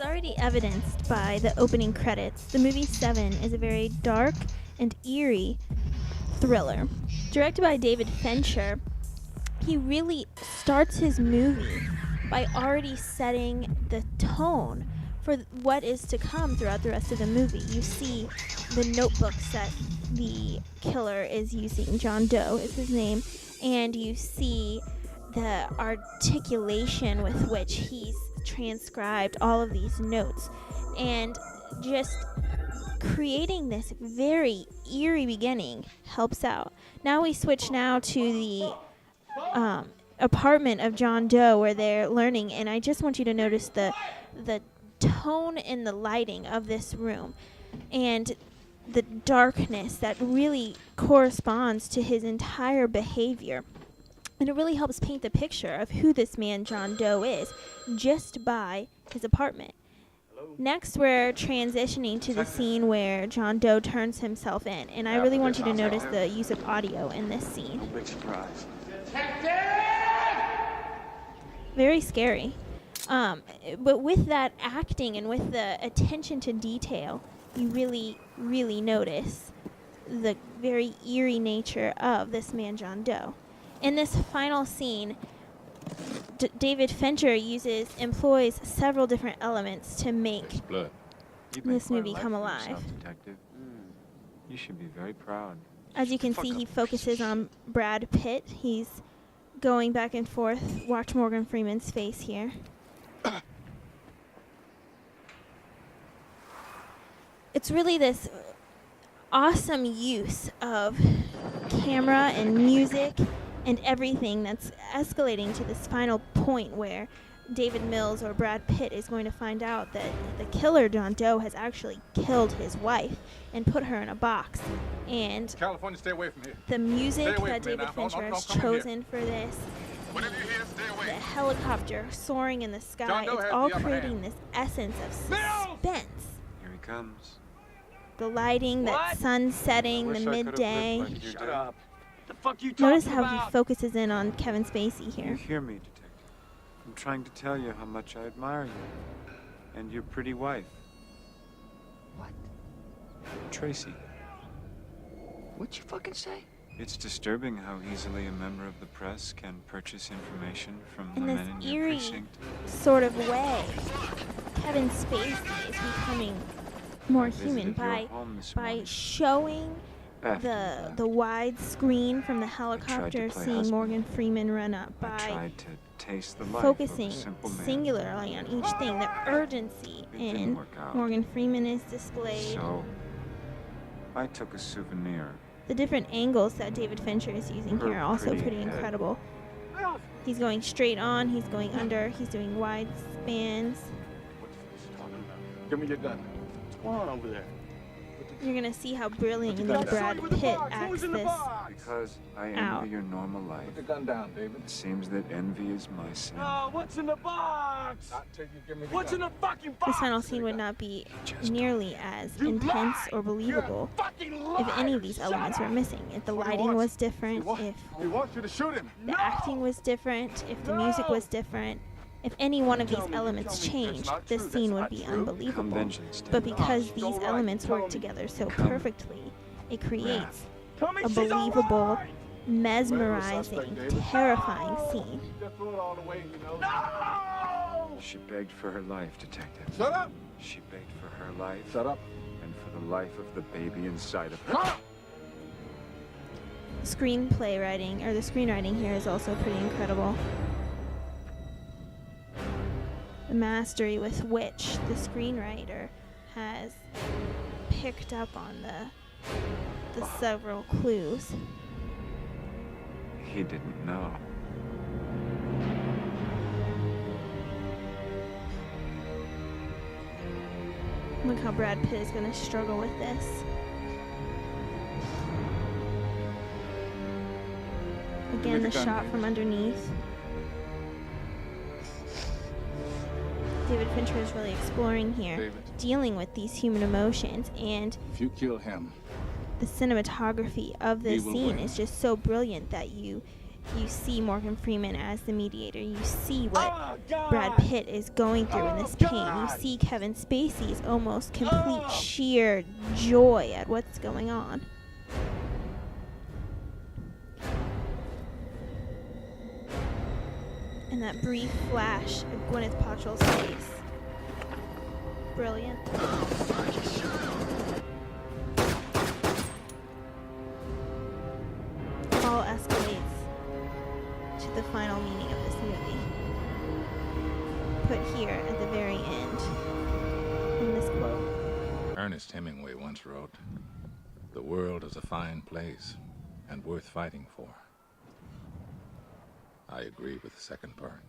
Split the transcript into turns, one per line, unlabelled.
already evidenced by the opening credits, the movie Seven is a very dark and eerie thriller. Directed by David Fincher, he really starts his movie by already setting the tone for what is to come throughout the rest of the movie. You see the notebooks that the killer is using, John Doe is his name, and you see the articulation with which he's transcribed all of these notes, and just creating this very eerie beginning helps out. Now we switch now to the apartment of John Doe where they're learning, and I just want you to notice the tone and the lighting of this room and the darkness that really corresponds to his entire behavior. And it really helps paint the picture of who this man John Doe is just by his apartment. Next, we're transitioning to the scene where John Doe turns himself in, and I really want you to notice the use of audio in this scene.
Big surprise.
Very scary. But with that acting and with the attention to detail, you really, really notice the very eerie nature of this man John Doe. In this final scene, David Fincher employs several different elements to make this movie come alive.
Detective. You should be very proud.
As you can see, he focuses on Brad Pitt. He's going back and forth. Watch Morgan Freeman's face here. It's really this awesome use of camera and music and everything that's escalating to this final point where David Mills or Brad Pitt is going to find out that the killer, John Doe, has actually killed his wife and put her in a box. And
California, stay away from here.
the music
Stay away
that
from me
David
now.
Fincher
Don't
has
come in here.
chosen for this,
Whenever you're here, stay away.
the helicopter soaring in the sky,
John Doe
it's
has
all
the upper
creating
hand.
this essence of
Mills!
suspense.
Here he comes.
The lighting, that sun setting, the
Wish I could've
midday.
lived like you
Shut
did.
up. The fuck you talking
Notice how
about?
he focuses in on Kevin Spacey
You
here.
hear me, detective. I'm trying to tell you how much I admire you. And your pretty wife.
What?
Tracy.
What'd you fucking say?
It's disturbing how easily a member of the press can purchase information from
In
the
this
men in your
eerie
precinct.
sort of way, Kevin Spacey is becoming more
I
human
visited your
by
home this
by
morning.
showing
After you
the
left.
the wide screen from the helicopter,
play
seeing
husband.
Morgan Freeman run up,
I
by
tried to taste the life
focusing
of a simple man.
singularly on each thing, the urgency
It didn't
in
work out.
Morgan Freeman is displayed,
So, I took a souvenir.
the different angles that David Fincher is using
Her
here are also
pretty
pretty
head.
incredible. He's going straight on, he's going under, he's doing wide spans.
Give me your gun.
What's going on over there?
You're gonna see how brilliantly
gun down.
Brad Pitt acts this.
Because I envy
Out.
your normal life.
Put the gun down, David.
It seems that envy is my sin.
Oh, what's in the box?
Not till you give me the
What's
gun.
in the fucking box?
This final scene would not be
Just
nearly as
You
intense
lie!
or believable
You're a fucking liar.
if any of these elements were missing. If the
What he
lighting
wants.
was different, if
He wants you to shoot him.
the acting was different, if the music was different, if any one of these
Tell me,
elements
tell me that's
changed,
not
this
true,
scene
that's
would
not
be
true.
unbelievable.
Conventions
But
did.
because
She's
these
all right.
elements
Tell
work
me.
together so
Come.
perfectly, it creates
Tell me
a
she's all
believable,
right.
mesmerizing, terrifying scene.
Just throw it all away, you know.
No!
She begged for her life, detective.
Shut up.
She begged for her life.
Shut up.
And for the life of the baby inside of her.
Screenplay writing, or the screenwriting here is also pretty incredible. The mastery with which the screenwriter has picked up on the several clues.
He didn't know.
Look how Brad Pitt is going to struggle with this. Again, the
the gun,
shot
please.
from underneath. David Fincher is really exploring here,
David.
dealing with these human emotions, and
If you kill him,
the cinematography of this
He will
scene
win.
is just so brilliant that you You see Morgan Freeman as the mediator. You see what
Oh, God.
Brad Pitt is going through in
Oh,
this pain. You
God.
see Kevin Spacey's almost complete
Oh.
sheer joy at what's going on. And that brief flash of Gwyneth Paltrow's face. Brilliant. All escalates to the final meaning of this movie. Put here at the very end in this quote.
Ernest Hemingway once wrote, "The world is a fine place and worth fighting for." I agree with the second part.